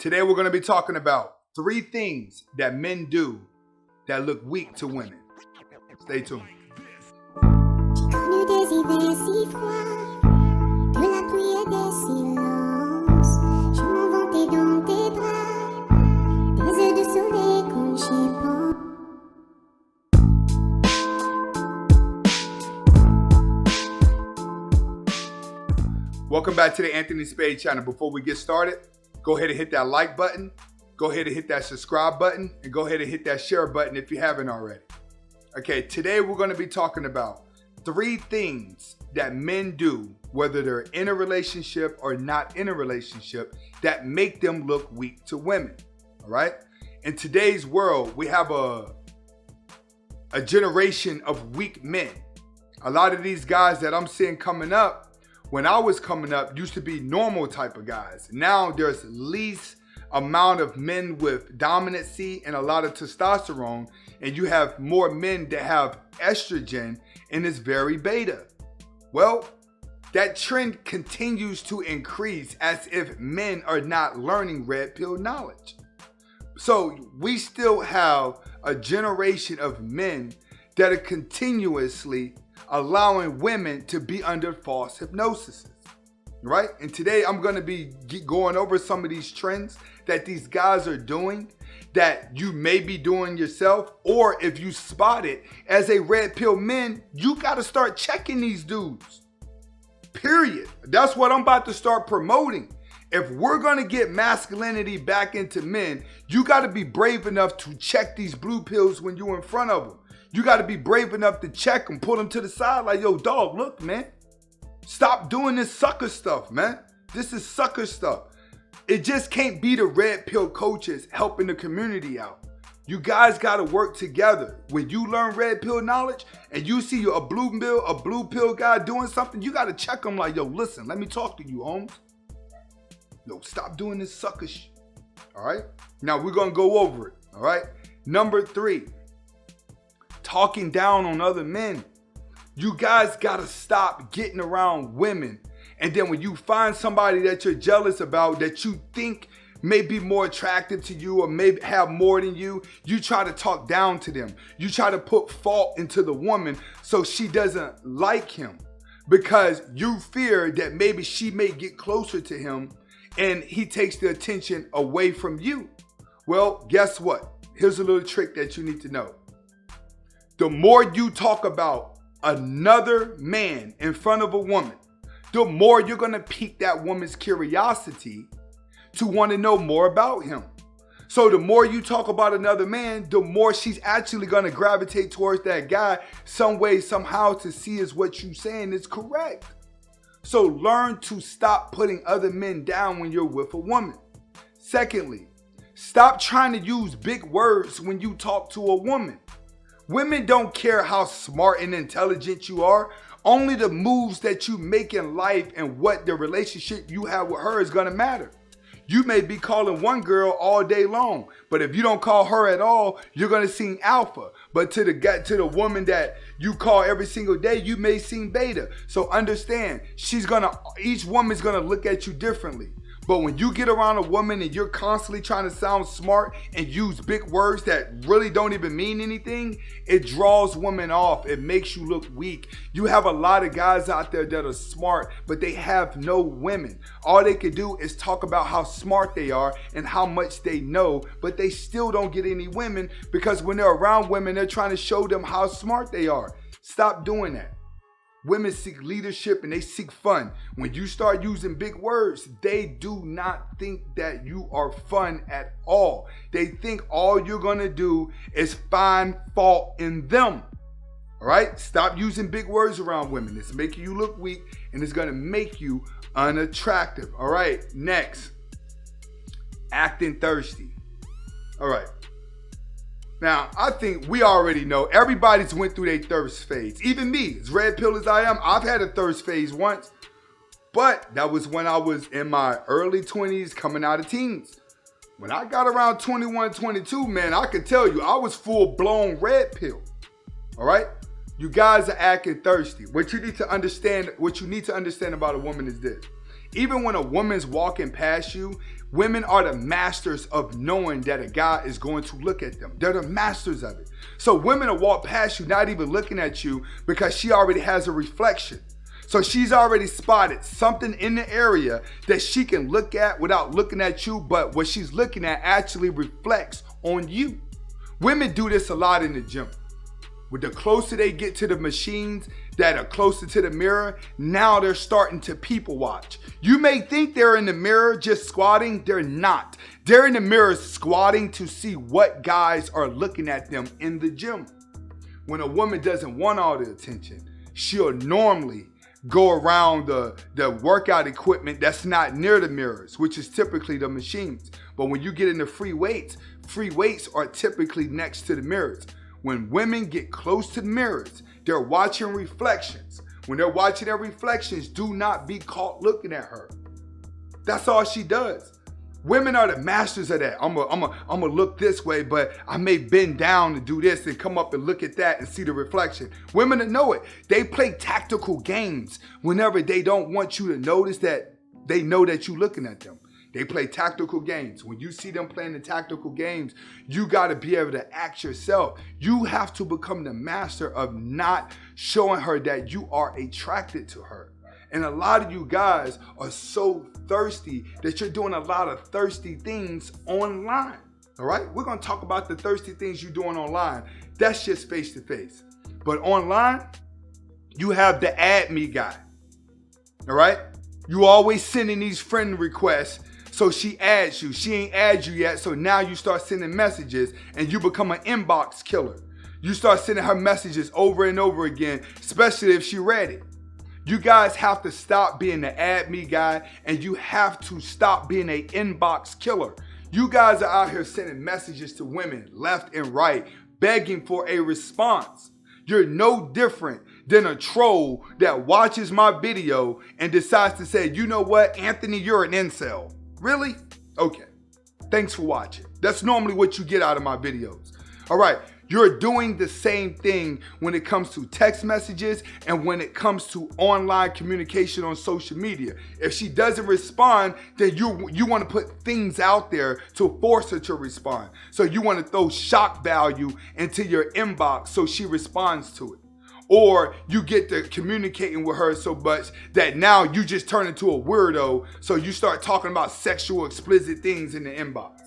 Today we're going to be talking about 3 things that men do that look weak to women. Stay tuned. J'ai connu des hivers si froids, de la pluie et des silences. Je m'envantais dans tes bras, des œufs de soleil quand j'y pense. Welcome back to the Anthony Spade channel. Before we get started, go ahead and hit that like button, go ahead and hit that subscribe button, and go ahead and hit that share button if you haven't already. Okay, today we're going to be talking about 3 things that men do, whether they're in a relationship or not in a relationship, that make them look weak to women. All right? In today's world, we have a generation of weak men. A lot of these guys that I'm seeing coming up, when I was coming up, used to be normal type of guys. Now there's least amount of men with dominancy and a lot of testosterone, and you have more men that have estrogen and is very beta. Well, that trend continues to increase as if men are not learning red pill knowledge. So we still have a generation of men that are continuously allowing women to be under false hypnosis, right? And today I'm going to be going over some of these trends that these guys are doing that you may be doing yourself, or if you spot it as a red pill man, you got to start checking these dudes. Period. That's what I'm about to start promoting. If we're going to get masculinity back into men, you got to be brave enough to check these blue pills when you're in front of them. You got to be brave enough to check them, pull them to the side like, yo, dog, look, man. Stop doing this sucker stuff, man. This is sucker stuff. It just can't be the red pill coaches helping the community out. You guys got to work together. When you learn red pill knowledge and you see a blue pill guy doing something, you got to check them like, yo, listen, let me talk to you, Holmes. Yo, stop doing this sucker shit. All right? Now we're going to go over it. All right? Number 3. Talking down on other men. You guys gotta stop getting around women, and then when you find somebody that you're jealous about, that you think may be more attractive to you or may have more than you try to talk down to them. You try to put fault into the woman so she doesn't like him, because you fear that maybe she may get closer to him and he takes the attention away from you. Well, guess what? Here's a little trick that you need to know. The more you talk about another man in front of a woman, the more you're going to pique that woman's curiosity to want to know more about him. So the more you talk about another man, the more she's actually going to gravitate towards that guy some way, somehow, to see is what you're saying is correct. So learn to stop putting other men down when you're with a woman. Secondly, stop trying to use big words when you talk to a woman. Women don't care how smart and intelligent you are. Only the moves that you make in life and what the relationship you have with her is going to matter. You may be calling one girl all day long, but if you don't call her at all, you're going to seem alpha. But to the woman that you call every single day, you may seem beta. So understand, each woman's going to look at you differently. But when you get around a woman and you're constantly trying to sound smart and use big words that really don't even mean anything, it draws women off. It makes you look weak. You have a lot of guys out there that are smart, but they have no women. All they can do is talk about how smart they are and how much they know, but they still don't get any women, because when they're around women, they're trying to show them how smart they are. Stop doing that. Women seek leadership and they seek fun. When you start using big words, they do not think that you are fun at all. They think all you're going to do is find fault in them. All right? Stop using big words around women. It's making you look weak and it's going to make you unattractive. All right? Next, acting thirsty. All right. Now, I think we already know everybody's went through their thirst phase. Even me, as red pill as I am, I've had a thirst phase once. But that was when I was in my early 20s coming out of teens. When I got around 21, 22, man, I can tell you, I was full-blown red pill. All right? You guys are acting thirsty. What you need to understand about a woman is this. Even when a woman's walking past you, women are the masters of knowing that a guy is going to look at them. They're the masters of it. So women will walk past you not even looking at you because she already has a reflection. So she's already spotted something in the area that she can look at without looking at you, but what she's looking at actually reflects on you. Women do this a lot in the gym. With the closer they get to the machines that are closer to the mirror, now they're starting to people watch. You may think they're in the mirror just squatting. They're not. They're in the mirror squatting to see what guys are looking at them in the gym. When a woman doesn't want all the attention, she'll normally go around the workout equipment that's not near the mirrors, which is typically the machines. But when you get into free weights are typically next to the mirrors. When women get close to the mirrors, they're watching reflections. When they're watching their reflections, do not be caught looking at her. That's all she does. Women are the masters of that. I'm gonna look this way, but I may bend down to do this and come up and look at that and see the reflection. Women that know it, they play tactical games whenever they don't want you to notice that they know that you're looking at them. They play tactical games. When you see them playing the tactical games, you got to be able to act yourself. You have to become the master of not showing her that you are attracted to her. And a lot of you guys are so thirsty that you're doing a lot of thirsty things online. All right? We're going to talk about the thirsty things you're doing online. That's just face to face. But online, you have the add me guy. All right? You always sending these friend requests. So she adds you. She ain't add you yet. So now you start sending messages and you become an inbox killer. You start sending her messages over and over again, especially if she read it. You guys have to stop being the add me guy and you have to stop being an inbox killer. You guys are out here sending messages to women left and right, begging for a response. You're no different than a troll that watches my video and decides to say, you know what, Anthony, you're an incel. Really? Okay. Thanks for watching. That's normally what you get out of my videos. All right. You're doing the same thing when it comes to text messages and when it comes to online communication on social media. If she doesn't respond, then you want to put things out there to force her to respond. So you want to throw shock value into your inbox so she responds to it. Or you get to communicating with her so much that now you just turn into a weirdo, so you start talking about sexual explicit things in the inbox.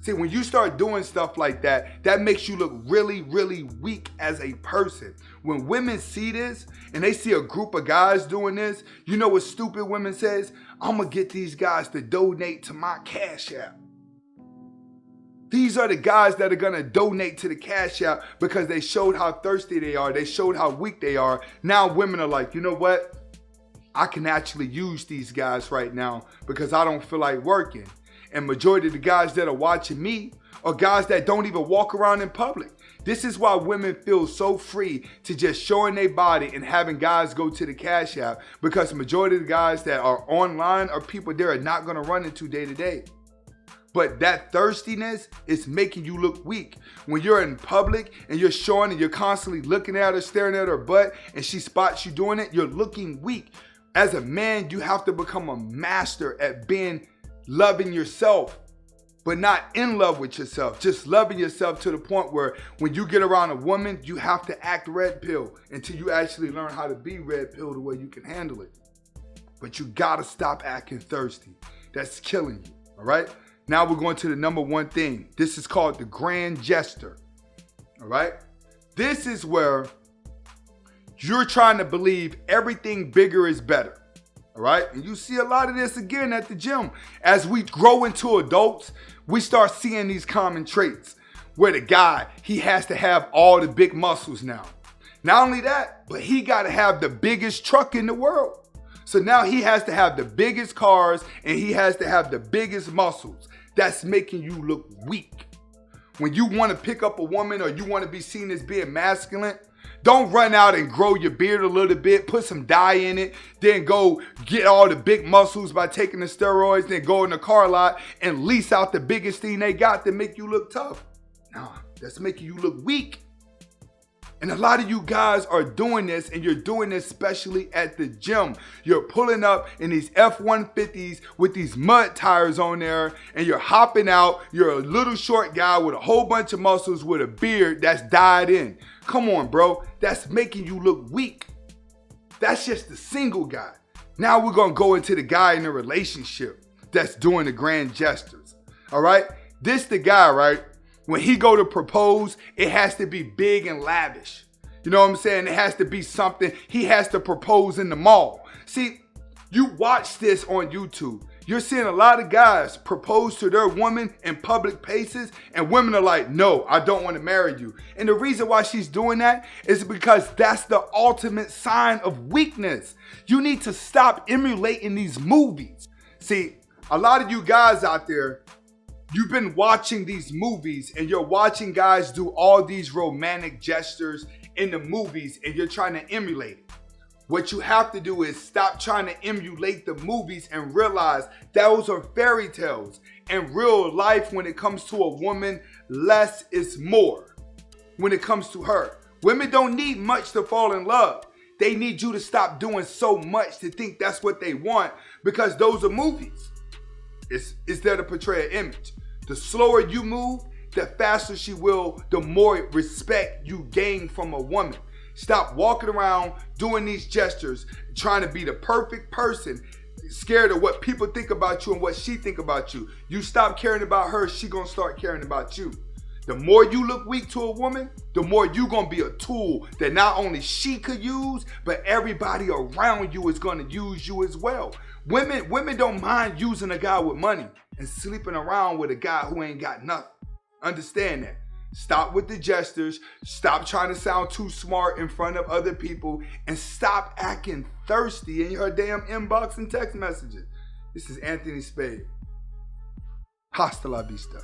See, when you start doing stuff like that, that makes you look really, really weak as a person. When women see this and they see a group of guys doing this, you know what stupid women says? I'm gonna get these guys to donate to my Cash App. These are the guys that are gonna donate to the Cash App because they showed how thirsty they are. They showed how weak they are. Now women are like, you know what? I can actually use these guys right now because I don't feel like working. And majority of the guys that are watching me are guys that don't even walk around in public. This is why women feel so free to just showing their body and having guys go to the Cash App, because the majority of the guys that are online are people they are not gonna run into day to day. But that thirstiness is making you look weak. When you're in public and you're showing and you're constantly looking at her, staring at her butt, and she spots you doing it, you're looking weak. As a man, you have to become a master at loving yourself, but not in love with yourself. Just loving yourself to the point where when you get around a woman, you have to act red pill until you actually learn how to be red pill the way you can handle it. But you gotta stop acting thirsty. That's killing you, all right? Now we're going to the number one thing. This is called the grand gesture, all right? This is where you're trying to believe everything bigger is better, all right? And you see a lot of this again at the gym. As we grow into adults, we start seeing these common traits where the guy, he has to have all the big muscles now. Not only that, but he got to have the biggest truck in the world. So now he has to have the biggest cars and he has to have the biggest muscles. That's making you look weak. When you want to pick up a woman or you want to be seen as being masculine, don't run out and grow your beard a little bit, put some dye in it, then go get all the big muscles by taking the steroids, then go in the car lot and lease out the biggest thing they got to make you look tough. Nah, that's making you look weak. And a lot of you guys are doing this, and you're doing this especially at the gym. You're pulling up in these F-150s with these mud tires on there, and you're hopping out. You're a little short guy with a whole bunch of muscles with a beard that's dyed in. Come on, bro. That's making you look weak. That's just the single guy. Now we're going to go into the guy in a relationship that's doing the grand gestures. All right? This the guy, right? When he go to propose, it has to be big and lavish. You know what I'm saying? It has to be something. He has to propose in the mall. See, you watch this on YouTube. You're seeing a lot of guys propose to their woman in public places, and women are like, no, I don't want to marry you. And the reason why she's doing that is because that's the ultimate sign of weakness. You need to stop emulating these movies. See, a lot of you guys out there, you've been watching these movies, and you're watching guys do all these romantic gestures in the movies, and you're trying to emulate it. What you have to do is stop trying to emulate the movies and realize those are fairy tales. In real life, when it comes to a woman, less is more. When it comes to her, women don't need much to fall in love. They need you to stop doing so much to think that's what they want, because those are movies. It's there to portray an image. The slower you move, the faster she will, the more respect you gain from a woman. Stop walking around doing these gestures, trying to be the perfect person, scared of what people think about you and what she think about you. You stop caring about her, she gonna start caring about you. The more you look weak to a woman, the more you gonna be a tool that not only she could use, but everybody around you is gonna use you as well. Women don't mind using a guy with money and sleeping around with a guy who ain't got nothing. Understand that. Stop with the gestures. Stop trying to sound too smart in front of other people, and stop acting thirsty in your damn inbox and text messages. This is Anthony Spade. Hasta la vista.